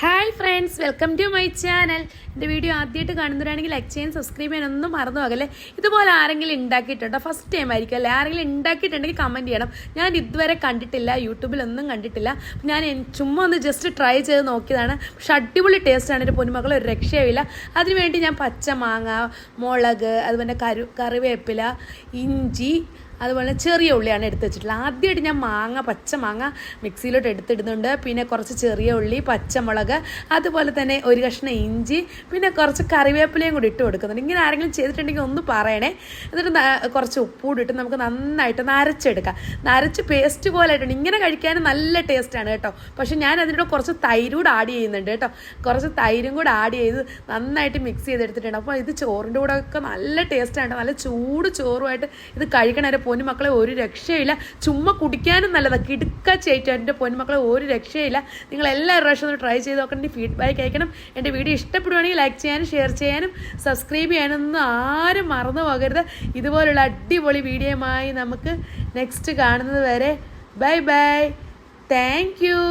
Hi friends, welcome to my channel. എൻ്റെ video ആദ്യമായിട്ട് കാണുന്നവരാണെങ്കിൽ ലൈക്ക് ചെയ്യാൻ സബ്സ്ക്രൈബ് ചെയ്യാനൊന്നും മറന്നു പോകല്ലേ. ഇതുപോലെ ആരെങ്കിലും ഉണ്ടാക്കിയിട്ടുണ്ടോ? ഫസ്റ്റ് ടൈം ആയിരിക്കും അല്ലേ? ആരെങ്കിലും ഉണ്ടാക്കിയിട്ടുണ്ടെങ്കിൽ കമൻറ്റ് ചെയ്യണം. ഞാൻ ഇതുവരെ കണ്ടിട്ടില്ല, യൂട്യൂബിലൊന്നും കണ്ടിട്ടില്ല. ഞാൻ ചുമ്മാ ഒന്ന് ജസ്റ്റ് ട്രൈ ചെയ്ത് നോക്കിയതാണ്. പക്ഷെ അടിപൊളി ടേസ്റ്റാണ്. എൻ്റെ പൊന്നുമക്കൾ ഒരു രക്ഷയുമില്ല. അതിനുവേണ്ടി ഞാൻ പച്ചമാങ്ങ, മുളക്, അതുപോലെ കറിവേപ്പില, ഇഞ്ചി, അതുപോലെ ചെറിയ ഉള്ളിയാണ് എടുത്ത് വെച്ചിട്ടുള്ളത്. ആദ്യമായിട്ട് ഞാൻ പച്ചമാങ്ങ മിക്സിയിലോട്ട് എടുത്തിടുന്നുണ്ട്. പിന്നെ കുറച്ച് ചെറിയ ഉള്ളി, പച്ചമുളക്, അതുപോലെ തന്നെ ഒരു കഷ്ണം ഇഞ്ചി, പിന്നെ കുറച്ച് കറിവേപ്പിലയും കൂടി ഇട്ട് കൊടുക്കുന്നുണ്ട്. ഇങ്ങനെ ആരെങ്കിലും ചെയ്തിട്ടുണ്ടെങ്കിൽ ഒന്ന് പറയണേ. എന്നിട്ട് കുറച്ച് ഉപ്പൂടി ഇട്ട് നമുക്ക് നന്നായിട്ട് നരച്ചെടുക്കാം. നരച്ച് പേസ്റ്റ് പോലെ ആയിട്ടുണ്ട്. ഇങ്ങനെ കഴിക്കാനും നല്ല ടേസ്റ്റാണ് കേട്ടോ. പക്ഷെ ഞാൻ അതിലൂടെ കുറച്ച് തൈരും കൂടെ ആഡ് ചെയ്യുന്നുണ്ട് കേട്ടോ. കുറച്ച് തൈരും കൂടെ ആഡ് ചെയ്ത് നന്നായിട്ട് മിക്സ് ചെയ്തെടുത്തിട്ടുണ്ട്. അപ്പോൾ ഇത് ചോറിൻ്റെ കൂടെ ഒക്കെ നല്ല ടേസ്റ്റാണ്. നല്ല ചൂട് ചോറുമായിട്ട് ഇത് കഴിക്കണ പൊന്നുമക്കളെ ഒരു രക്ഷയില്ല. ചുമ്മാ കുടിക്കാനും നല്ലതാണ്. കിടുക്കച്ചായിട്ട് എൻ്റെ പൊന്നുമക്കളെ ഒരു രക്ഷയില്ല. നിങ്ങൾ എല്ലാ പ്രാവശ്യം ഒന്ന് ട്രൈ ചെയ്ത് നോക്കണം. ഫീഡ്ബാക്ക് അയക്കണം. എൻ്റെ വീഡിയോ ഇഷ്ടപ്പെടുവാണെങ്കിൽ ലൈക്ക് ചെയ്യാനും ഷെയർ ചെയ്യാനും സബ്സ്ക്രൈബ് ചെയ്യാനൊന്നും ആരും മറന്നു പോകരുത്. ഇതുപോലുള്ള അടിപൊളി വീഡിയോയുമായി നമുക്ക് നെക്സ്റ്റ് കാണുന്നത് വരെ ബൈ ബൈ. Thank you.